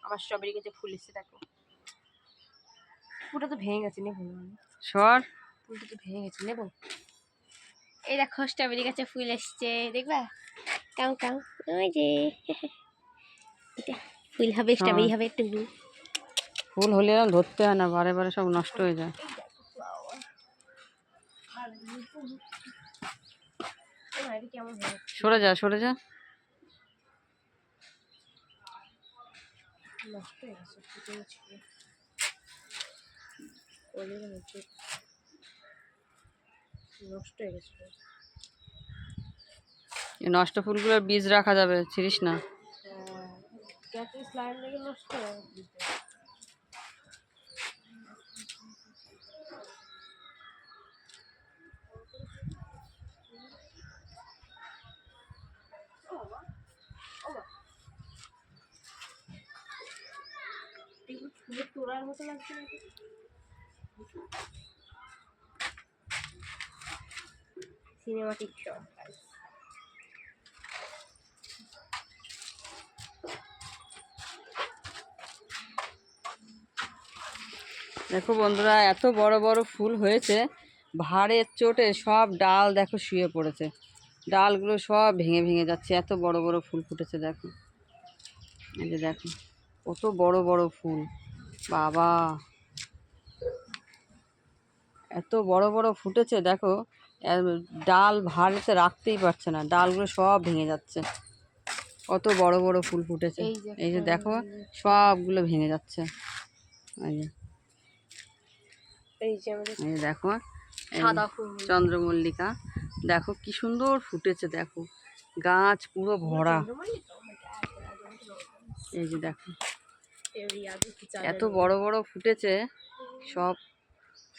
আমার স্ট্রবেরি গাছে ফুল এসছে দেখো। ফুলটা তো ভেঙে গেছে, নেবো সর, ফুলটা তো ভেঙে গেছে, নেবো। এই দেখো স্ট্রবেরি গাছে ফুল এসছে, দেখবা কাউ কাউ, ওই যে ফুল হবে, স্ট্রবেরি হবে একটু। ফুল হলে ধরতে হয় না, বারে বারে সব নষ্ট হয়ে যায়। সরে যা, সরে যা। নষ্ট হয়ে গেছে, নষ্ট হয়ে গেছে। এই নষ্ট ফুলগুলোর বীজ রাখা যাবে, ছিড়িস না। নষ্ট ফুলের তোড়ার মতো লাগছে নাকি? Cinematic shot. দেখো বন্ধুরা, এত বড় বড় ফুল হয়েছে, ভাড়ের চোটে সব ডাল দেখো শুয়ে পড়েছে, ডালগুলো সব ভেঙে ভেঙে যাচ্ছে। এত বড় বড় ফুল ফুটেছে দেখো, এই যে দেখো কত বড় বড় ফুল, বাবা এত বড় বড় ফুটেছে দেখো। ডাল ভাড়েতে রাখতেই পারছে না, ডালগুলো সব ভেঙে যাচ্ছে। কত বড় বড় ফুল ফুটেছে, এই যে দেখো সবগুলো ভেঙে যাচ্ছে। এই যে দেখো চন্দ্রমল্লিকা, দেখো কি সুন্দর ফুটেছে, দেখো গাছ পুরো ভরা। এই যে দেখো এত বড় বড় ফুটেছে, সব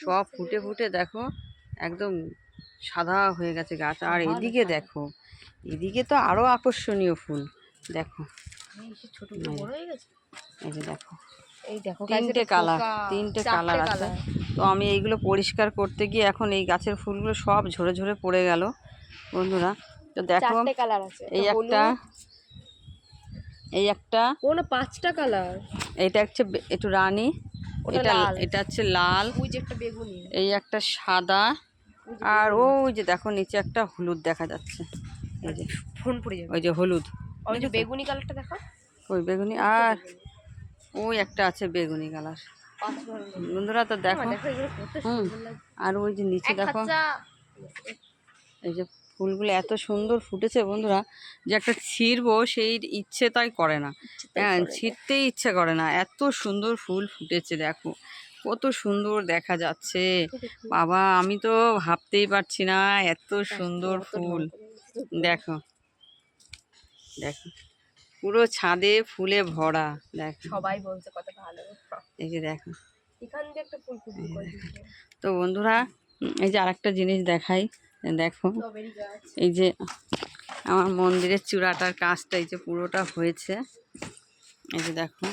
সব ফুটে ফুটে দেখো একদম সাদা হয়ে গেছে গাছ। আর এদিকে দেখো, এদিকে তো আরো আকর্ষণীয় ফুল দেখো। এই যে দেখো তিনটে কালার আছে। তো আমি এইগুলো পরিষ্কার করতে গিয়ে এখন এই গাছের ফুলগুলো সব ঝরে ঝরে পড়ে গেল বন্ধুরা। তো দেখো এই একটা কোন 5টা কালার, এটা হচ্ছে একটু রানী, এটা হচ্ছে লাল, ওই যে একটা বেগুনি, এই একটা সাদা, আর ওই যে দেখো নিচে একটা হলুদ দেখা যাচ্ছে। এই যে ফোন পড়ে যাবে, ওই যে হলুদ, ওই যে বেগুনি কালারটা দেখো, ওই বেগুনি, আর ওই একটা আছে বেগুনি কালার বন্ধুরা। তো দেখো আর ওই যে নিচে দেখো, এই যে ফুলগুলো এত সুন্দর ফুটেছে বন্ধুরা, যে একটা ছিঁড়বো সেই ইচ্ছে তাই করে না, হ্যাঁ ছিঁড়তেই ইচ্ছে করে না, এত সুন্দর ফুল ফুটেছে দেখো, কত সুন্দর দেখা যাচ্ছে। বাবা আমি তো ভাবতেই পারছি না, এত সুন্দর ফুল দেখো, দেখো পুরো ছাদে ফুলে ভরা দেখো, সবাই বলছে কত ভালো। এই যে দেখো এখান দিয়ে একটা ফুল ফুটে। তো বন্ধুরা এই যে আরেকটা জিনিস দেখাই, দেখো এই যে আমার মন্দিরের চূড়াটার কাজটা এই যে পুরোটা হয়েছে, এই যে দেখো